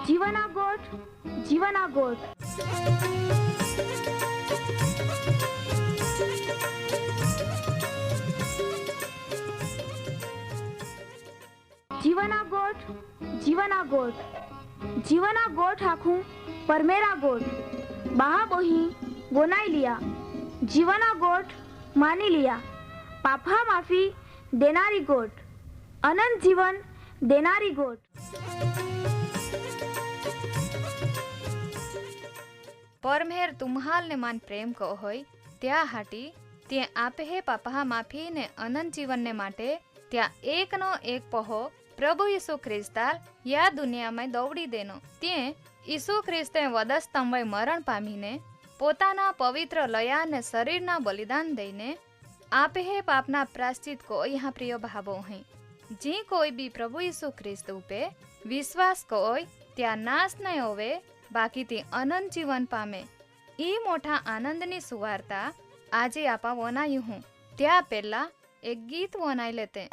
જીવના ગોઠ જીવના ગોઠ जीवना गोठ जीवना गोठ जीवना गोठ आखू परमेरा गोठ बहा बोही बोनाई लिया जीवना गोठ मानी लिया पापा माफी देनारी गोठ अनंत जीवन देनारी गोठ। परमेर तुम्हाल ने मान प्रेम को होय त्या हाटी ते आपे हे पापा माफी ने अनंत जीवन ने माटे त्या एक नो एक पहो प्रभु यीशु ख्रिस्ताल या दुनिया में दौड़ी देनो ते यीशु ख्रिस्ते वधस्तंभे मरण पामीने पोताना पवित्र लया ने शरीरना बलिदान दईने आपे हे पापना प्रायश्चित को यहाँ प्रिय भावो हैं जी कोई भी प्रभु यीशु ख्रिस्त उपे विश्वास कोय त्या नाश नहीं होवे बाकी ते अनंत जीवन पामे। ई मोटा आनंदनी सुवार्ता आजे आपा वनायु हूँ त्या पहला एक गीत वनाई लेते।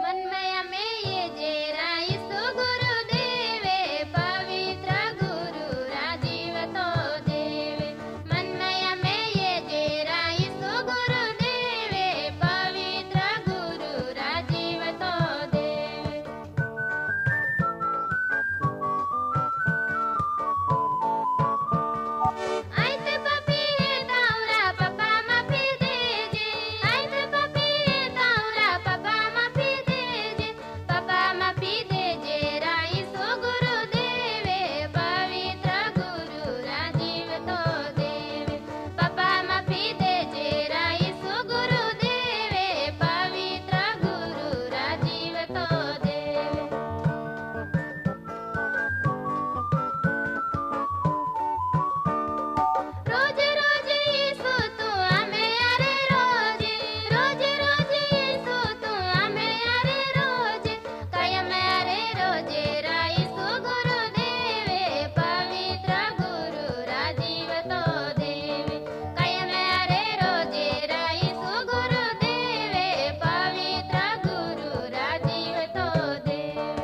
मनमया में ये जेरा यीशु गुरु देवे पवित्र गुरु राजीव तो देवे मनमया में ये जेरा यीशु गुरु देवे पवित्र गुरु राजीव तो देवे आइते पपी तावरा पप्पा माफी देजे आइते पपी तावरा पप्पा माफी देजे पप्पा माफी देजे राईसो गुरु देवे पवित्र गुरु राजीव तो देवे पप्पा माफी देजे राईसो गुरु देवे पवित्र गुरु राजीव तो देवे रोज रोज यीशु तू हमें अरे रोज रोज रोज यीशु तू हमें अरे रोज कायम अरे रोज राईसु गुरु देवे पवित्र गुरु राजीव तो देवे कायम अरे रोज राईसु गुरु देवे पवित्र गुरु राजीव तो देवे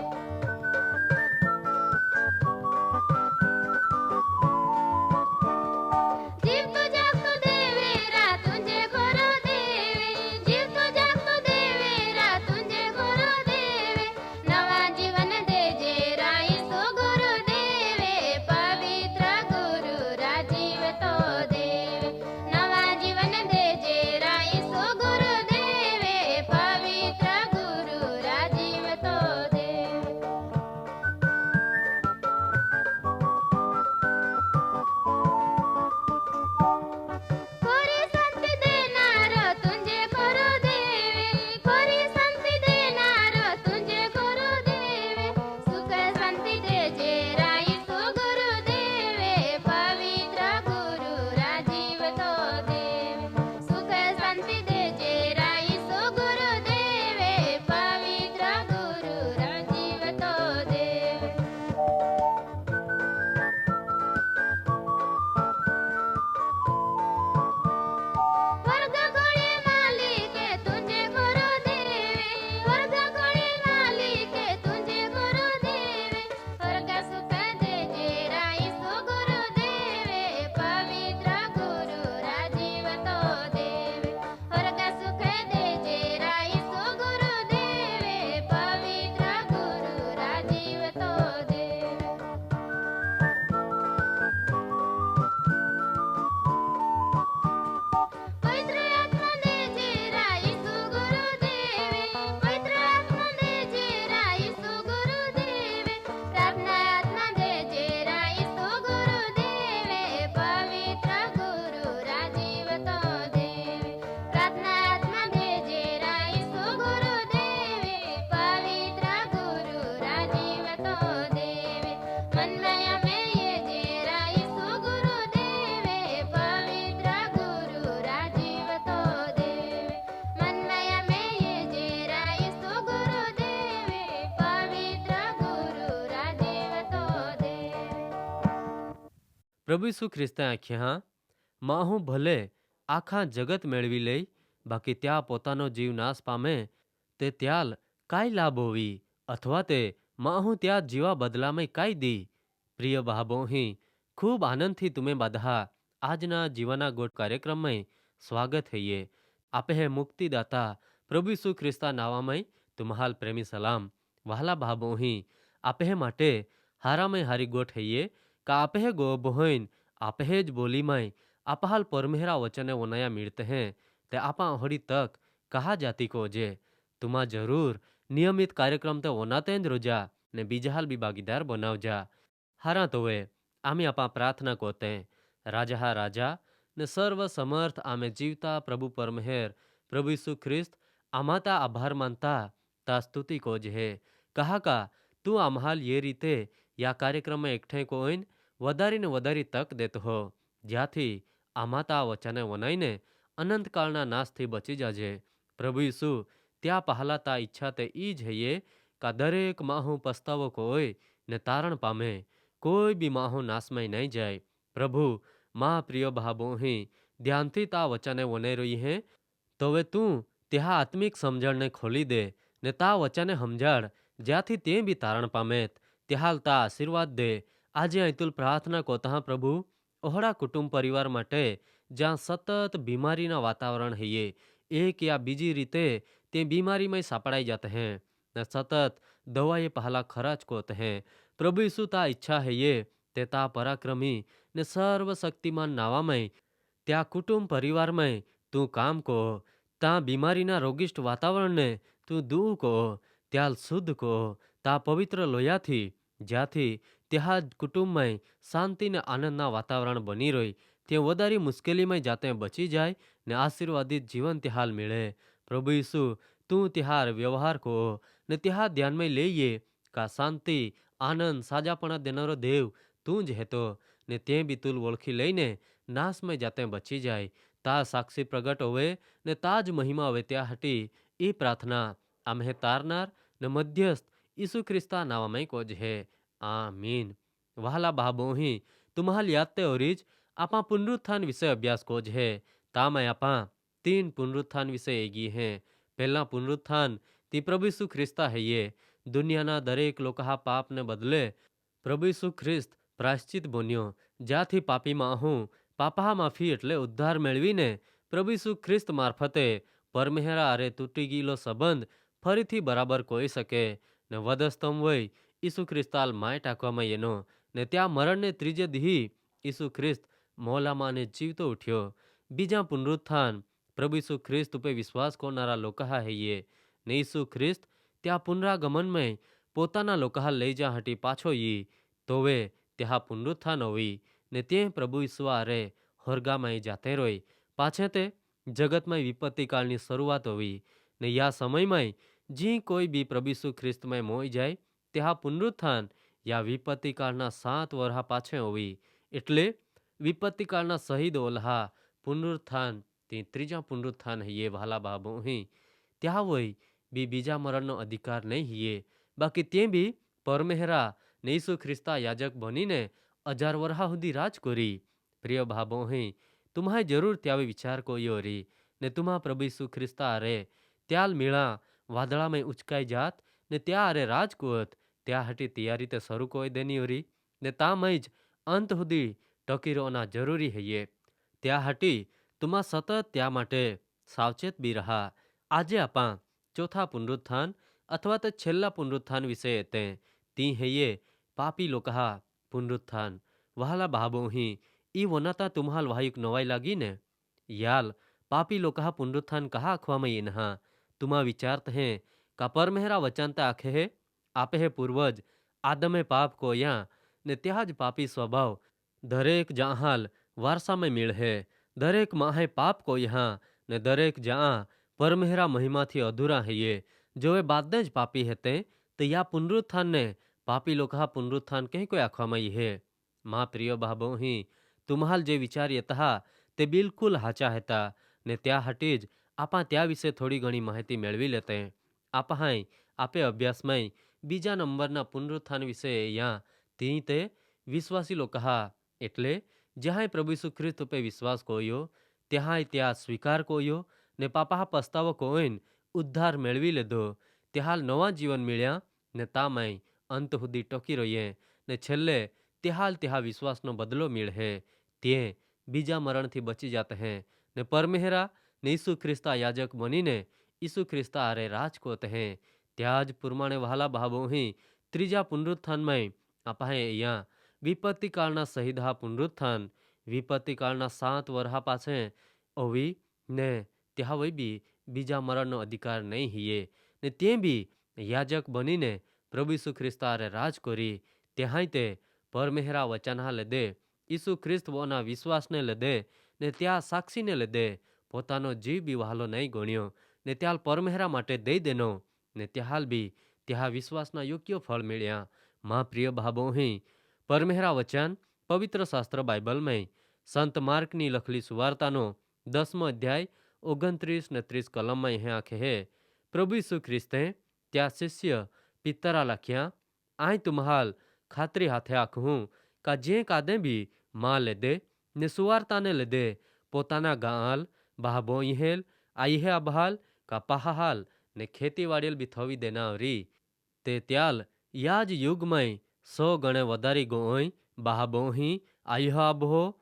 जीव तो जागतो देवेरा तुझे गुरु देवे जीव तो जागतो देवेरा तुझे गुरु देवे नवा जीवन दे जे राईसो गुरु देवे पवित्र गुरु राजीव तो देवे नवा जीवन दे जे राईसो गुरु देवे पवित्र गुरु राजीव तो देवे कोरी संति देनारो तुझे गुरु देवे कोरी संति देनारो तुझे गुरु देवे सुख संति दे जे राईसो गुरु देवे पवित्र गुरु राजीव तो देवे सुख संति दे जे राईसो गुरु देवे पवित्र गुरु राजीव तो देवे वर्ग कोळे मालिके तुझे गुरु देवे वर्ग कोळे मालिके तुझे गुरु देवे वर्ग सुख दे जे राईसो गुरु देवे पवित्र गुरु राजीव तो देवे वर्ग सुख दे जे राईसो गुरु देवे पवित्र गुरु राजीव तो देवे पवित्र आत्मा दे जे राईसु गुरु देवे पवित्र आत्मा दे जे राईसु गुरु देवे प्रार्थना आत्मा दे जे राईसु गुरु देवे पवित्र गुरु राजीव तो देवे प्रार्थना आत्मा दे जे राईसु गुरु देवे पवित्र गुरु राजीव तो देवे मनमया में ये जे राईसु गुरु देवे पवित्र गुरु राजीव तो देवे मनमया में ये जे राईसु गुरु देवे पवित्र गुरु राजीव तो देवे પ્રભુ ઈસુ ખ્રિસ્તે આખ્યા માં હું ભલે આખા જગત મેળવી લઈ બાકી ત્યાં પોતાનો જીવ નાશ પામે ते त्याल काय लाभ होवी अथवा ते माहू त्या जीवा बदलामय काय दी। प्रिय भाबोही खूब आनंद थी तुम्हें बधा આજના જીવાના ગોટ કાર્યક્રમમાં સ્વાગત હૈયે। આપે હે મુક્તિદાતા પ્રભુ ઈસુ ખ્રિસ્તા નાવામય તુમ્હાલ પ્રેમી સલામ। વહાલા ભાબોહી આપે હે માટે હારામય હારી ગોઠ હૈયે કા આપે હે ગો બોહીન આપે હે જ બોલીમય આપહાલ પરમેહરા વચને ઓનયા मिलते हैं ते आपा होड़ी तक कहा जाती को जे तुमा जरूर नियमित कार्यक्रम ते ओनाते ज रोजा ने बीजाहाल भी भागीदार बनावजा। हारा तोवे आमी आपा प्रार्थना कोते राजा हा राजा ने सर्व समर्थ आमे जीवता प्रभु परमेहर प्रभु यीशु ख्रिस्त आमाता आभार मानता ता स्तुति को जे कहा का तू आम्हाल ये रीते या कार्यक्रम में एकठे कोइन वधारी ने वधारी तक देत हो ज्याथी आमाता वचने वनाईने अनंत कालना नाश थी बची जाजे। प्रभु यीशु त्या पहला ता इच्छा ते ई ज है का दरेक माहू पछतावो कोय ने तारण पामे कोई भी माहू नाशमय नहीं जाए। प्रभु माँ प्रिय भाबोही ध्यानथी ता वचने वने रही है तो वे तू त्या आत्मिक समझण ने खोली दे ने ता वचने समझाड़ ज्याथी ते भी तारण पामेत त्याहाल ता आशीर्वाद दे। આજે અતુલ પ્રાર્થના કોતા પ્રભુ ઓહડા કુટુંબ પરિવાર માટે જ્યાં સતત બીમારીના વાતાવરણ હૈયે એક યા બીજી રીતે તે બીમારીમાં સાપડાઈ જાતે हैं ને સતત દવાએ પહલા ખરાચ કોત हैं। પ્રભુ ઈસુ તા ઈચ્છા હૈયે તે તા પરાક્રમી ને સર્વશક્તિમાન નાવામય त्या कुटुंब परिवारमय तू काम को ता बीमारीना रोगिष्ट वातावरणने तू दूर को त्याल शुद्ध को ता पवित्र लोयाथी ज्याथी त्या कुटुंबमय शांति ने आनंदना वातावरण बनी रही ते वधारी मुश्केली में जाते बची जाए ने आशीर्वादित जीवन त्याहाल मिले। प्रभु यीशु तू त्याहार व्यवहार को ने त्या ध्यान में लेये का शांति आनंद साजापणा देनारो देव तू ज है तो ने ते भी तुल ओळखी लईने नाश में जाते बची जाए ता साक्षी प्रगट होवे ने ताज महिमा होवे त्या हटी ई प्रार्थना आम्हे तारनार ने मध्यस्थ यीशु ख्रिस्ता नावामय को है आमीन। वहाला भाबोही तुम्हाल यादते ओरीज आपा पुनरुत्थान विषय अभ्यास को है तामय आपा 3 पुनरुत्थान विषय एगी हैं। पहला पुनरुत्थान ती प्रभु यीशु ख्रिस्ता है ये दुनियाना दरेक लोका पाप ने बदले प्रभु यीशु ख्रिस्त प्रायश्चित बन्यो ज्याथी पापी माहू पापा माफी एटले उद्धार मेळवीने प्रभु यीशु ख्रिस्त मार्फते परमेहरा अरे तूटी गયેલો संबंध फरीथी बराबर कोई सके ने वधस्तंभ वय यीशु ख्रिस्ताल माय टाकवामां एनो ने त्या मरणने त्रीजे दिही यीशु ख्रिस्त मोलामाने जीवतो उठ्यो। बीजा पुनरुत्थान प्रभु यीशु ख्रिस्त उपे विश्वास करनारा लोका हईये ने यीशु ख्रिस्त त्या पुनरागमनमय पोताना लोका लई जा हटी पाछो यी तोवे त्या पुनरुत्थान होवी ने ते प्रभु यीशु आरे होरगामाई जाते रोई पाछे ते जगतमय विपत्ति कालनी शुरुआत होवी ने या समयमय जी कोई भी प्रभु यीशु ख्रिस्त में मोई जाए त्या पुनरुत्थान या विपत्ति कालना 7 वर्हा पाछे होवी एटले विपत्ति कालना शहीद ओल्हा पुनरुत्थान ते त्रीजा पुनरुत्थान हईये। वाला बाबो ही त्या वय भी बीजा मरणनो अधिकार नहीं हिये बाकी ते भी परमेहरा ने यीशु ख्रिस्ता याजक बनीने 1000 वर्हा हुदी राज करी। प्रिय भाबो ही तुम्हारे जरूर त्यावे विचार कोयो री ने तुम्हा प्रभु यीशु ख्रिस्ता अरे त्याल मीळा वादळा में उचकाई जात ने त्या अरे राज कुवत त्या हटी तैयारी ते शरू कोई देनी ओरी ने ता मईज अंत हुदी टकी रोना जरूरी है ये त्या हटी तुम्हा सतत त्या माटे सावचेत भी रहा। आजे आपा चौथा पुनरुत्थान अथवा तो छेल्ला पुनरुत्थान विषय येते ती है ये पापी लोका पुनरुत्थान। वहाला भाबो ही ई वनाता तुम्हाल वाहिक नवाई लागी ने याल पापी लोका पुनरुत्थान कहा अखवामा येनहा तुम्हा विचारत हैं का परमेहरा वचनता आखे है आपे है पूर्वज आदमे पाप को या ने त्याज पापी स्वभाव दरेक जहाल वारसा में मिल है दरेक माहे पाप को यहाँ ने दरेक जहाँ परमेहरा महिमा थी अधूरा है ये जो वे बाद ज पापी हेते तो या पुनरुत्थान ने पापी लोका पुनरुत्थान कहीं कोई आखवामा है। माँ प्रिय भाबो ही तुम्हाल जे विचार येता ते बिलकुल हाचा हेता ने त्या हटीज आपा त्या विषे थोड़ी घणी माहिती मेळवी लेते आपा हाई आपे अभ्यासमय बीजा नंबरना पुनरुत्थान विषय या ती ते विश्वासी लोका एटले ज्यां प्रभु यीशु ख्रिस्त पे विश्वास कोयो त्यां त्या स्वीकार कोयो ने पापा पस्तावो कोईन ઉદ્ધાર મેળવી લીધો, તે હાલ નવા જીવન મળ્યા ને તામાંય અંત સુધી ટકી રહીએ ને છેલ્લે તે હાલ તે વિશ્વાસનો બદલો મળે તે બીજા મરણથી બચી જાત હે ને પરમેહરા ને ઈસુ ખ્રિસ્તા યાજક બનીને ઈસુ ખ્રિસ્તા આરે રાજકોત હે। ત્યાં જ પ્રમાણે વહાલા ભાવોહી ત્રીજા પુનરુત્થાનમાં આપણે અહીંયા વિપત્તિ કાળના શહીદ પુનરુત્થાન વિપત્તિ કાળના 7 વર્ષ પાછે ઓવી ને ત્યાં વઈ બી બીજા મરણનો અધિકાર નહીં હિયે ને તે બી યાજક બનીને પ્રભુ ઈસુ ખ્રિસ્તા આરે રાજ કરી ત્યાંય તે પરમેહરા વચન લીધે ઈસુ ખ્રિસ્ત બોના વિશ્વાસને લીધે ને ત્યાં સાક્ષીને લીધે પોતાનો જીવ બી વહાલો નહીં ગણ્યો ને ત્યાં પરમેહરા માટે દઈ દેનો ને ત્યાં બી ત્યાં વિશ્વાસના યોગ્ય ફળ મળ્યા। માં પ્રિય ભાવોહી પરમેહરા વચન પવિત્ર શાસ્ત્ર બાઇબલમાં સંત માર્કની લખેલી સુવાર્તાનો 10મો અધ્યાય 29 ને 30 કલમમાં અહીંયા આખે હે પ્રભુ ઈસુ ખ્રિસ્તે ત્યાં શિષ્ય પિત્તરા લખ્યા આય તુમ્હાલ ખાતરી હાથે આખું કા જે કાદે બી માં લેદે ને સુવાર્તાને લીધે પોતાના ગાલ બાહબો ઇહેલ આઈહે અબહાલ કા પહાહાલ ને ખેતીવાડીલ બી થવી દેનારી તે ત્યાલ યા જ યુગમાં 100 ગણે વધારી ગોય બાહબોહી આઈહ આબહો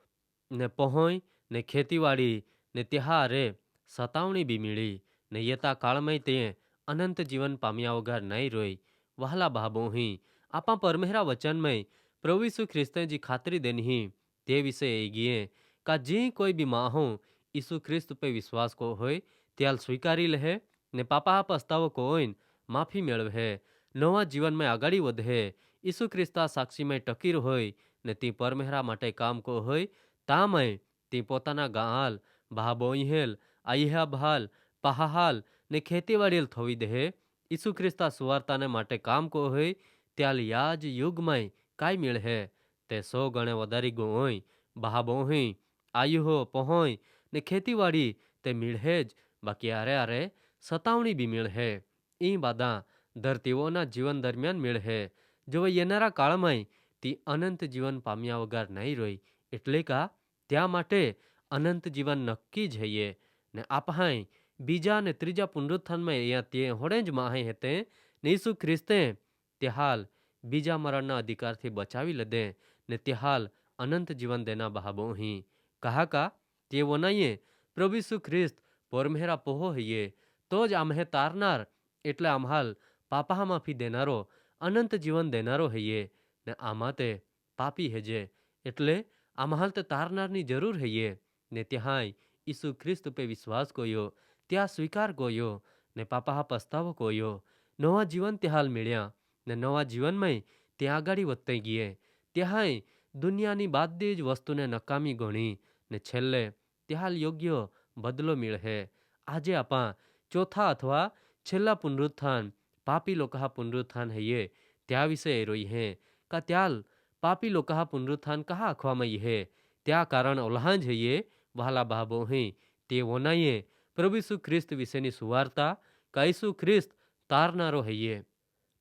ને પહોય ને ખેતીવાડી ને ત્યાહારે સતાવણી બી મીળી ને યતા કાળમાં તે અનંત જીવન પામ્યા વગર નહીં રોઈ। વહાલા બાહબોહી આપા પરમેહરા વચનમાં પ્રભુ ઈસુ ખ્રિસ્તેજી ખાતરી દેની તે વિશે એ ગીએ કા જે કોઈ બી માહો ઈસુ ખ્રિસ્ત पे વિશ્વાસ કો હોય ત્યાલ સ્વીકારી લહે ને પાપા પસ્તાવો કોઈન માફી મેળવે નવા જીવનમાં આગળ વધે ઈસુ ખ્રિસ્તા સાક્ષીમાં ટકીર હોય ને તે પરમેહરા માટે કામ કો હોય તામય તે પોતાના ગાલ બાહબોઈહેલ આઈહા ભાલ પહાહાલ ને ખેતીવાડીલ થવી દે ઈસુ ખ્રિસ્તા સુવાર્તાને માટે કામ કો હોય ત્યાલ યા જ યુગમાં કાંઈ મેળહે તે 100 ગણે વધારી ગોય બાહબોહી આયુહો પહોય ને ખેતીવાડી તે મીળહે જ બાકી આરે સતાવણી બી મેળહે ઈ બાદા ધરતીઓના જીવન દરમિયાન મેળહે જો येનારા કાળમાં તે અનંત જીવન પામ્યા વગર નહીં રોઈ એટલે કા ત્યાં માટે અનંત જીવન નક્કી જ હૈયે ને આપહાય બીજા ને ત્રીજા પુનરુત્થાનમાં અહીંયા તે હોડે જ માહે હેતે ને ઈસુ ખ્રિસ્તે તે હાલ બીજા મરણના અધિકારથી બચાવી લીધે ને તે હાલ અનંત જીવન દેના બહાબોહી કહા કા તે વનાઈએ પ્રભુ ઈસુ ખ્રિસ્ત પરમેહરા પોહો હૈયે તો જ આમહે તારનાર એટલે આમહાલ પાપા માફી દેનારો અનંત જીવન દેનારો હૈયે ને આમાં તે પાપી હેજે એટલે આમહાલ તે તારનારની જરૂર હૈયે ને ત્યાંય ઈસુ ખ્રિસ્ત पे વિશ્વાસ કોયો ત્યાં સ્વીકાર કોયો ને પાપા પસ્તાવો કોયો નવા જીવન તે હાલ મળ્યા ને નવા જીવનમાં ત્યાં આગળ વધતા ગયે ત્યાંય દુનિયાની બાદી જ વસ્તુને નકામી ગણી ને છેલ્લે ત્યાં યોગ્ય બદલો મળે। આજે આપા ચોથા અથવા છેલ્લા પુનરુત્થાન પાપી લોકા પુનરુત્થાન હૈયે ત્યાં વિશે રોઈ હે કા ત્યાલ પાપી લોકા પુનરુત્થાન કહા આખવામાં હે ત્યાં કારણ ઓલ્હાં જ હૈયે વહાલા બાબો હે તે વનાઈએ પ્રભુ ઈસુ ખ્રિસ્ત વિશેની સુવાર્તા કા ઈસુ ખ્રિસ્ત તારનારો હૈયે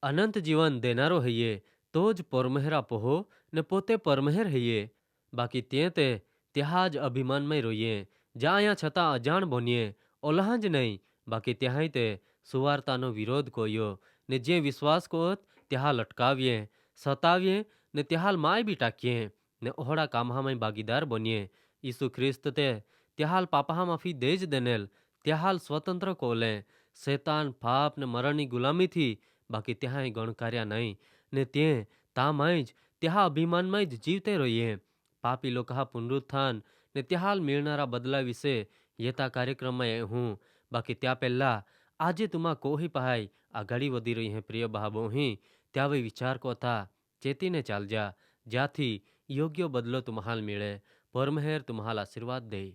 અનંત જીવન દેનારો હૈયે તો જ પરમેહરા પહો ને પોતે પરમેહર હૈયે બાકી તે ત્યાં જ અભિમાનમાં રોઈએ જ્યાં અહીંયા છતાં અજાણ બનીએ ઓલ્હાં જ નહીં બાકી ત્યાંય તે સુવાર્તાનો વિરોધ કોયો ને જે વિશ્વાસ કોત ત્યાં લટકાવીએ સતાવીએ ને ત્યાં માય બી ટાકીએ ને ઓહડા કામહામાં ભાગીદાર બનીએ ઈસુ ખ્રિસ્ત તે ત્યાં પાપા માફી દે જ દેનેલ ત્યાં સ્વતંત્ર કોલે શેતાન પાપ ને મરણની ગુલામીથી બાકી ત્યાંય ગણકાર્યા નહીં ને તે તામાંય જ ત્યાં અભિમાનમાં જ જીવતે રહીએ પાપી લોકા પુનરુત્થાન ને ત્યાં મેળનારા બદલા વિશે યતા કાર્યક્રમમાં હું બાકી ત્યાં પહેલા આજે તુમા કોહી પહાય આગાડી વધી રહી હે પ્રિય બહાબોહી ત્યાં વही વિચાર કો था ચેતીને ચાલજા જ્યાંથી યોગ્ય બદલો તુમ્હાલ મળે પરમેહર તુમ્હાલ આશીર્વાદ દે।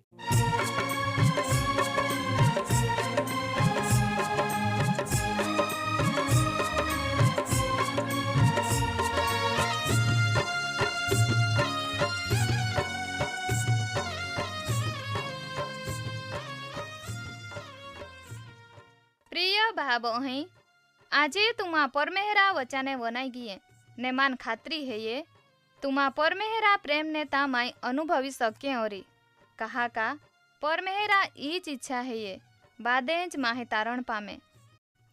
પ્રિય ભાઈ આજે તુમા પરમેહરા વચાને વનાઈ ગયે ને માન ખાતરી હૈયે તુમા પરમેહરા પ્રેમ ने तामाय अनुभवी सके ओरी कहा का परमेहरा ईच इच्छा है બાદે જ માહે તારણ પામે.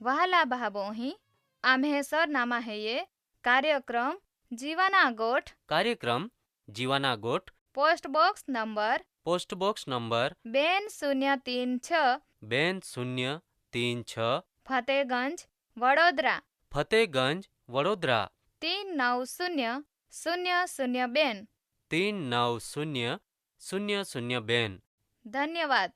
વહાલા ભાબોહી આમ્હે સરનામા હૈયે કાર્યક્રમ જીવાના ગોઠ કાર્યક્રમ જીવાના ગોઠ post box number post box number 2036 2036 Fatehganj Vadodara Fatehganj Vadodara 390002. 390002. ધન્યવાદ.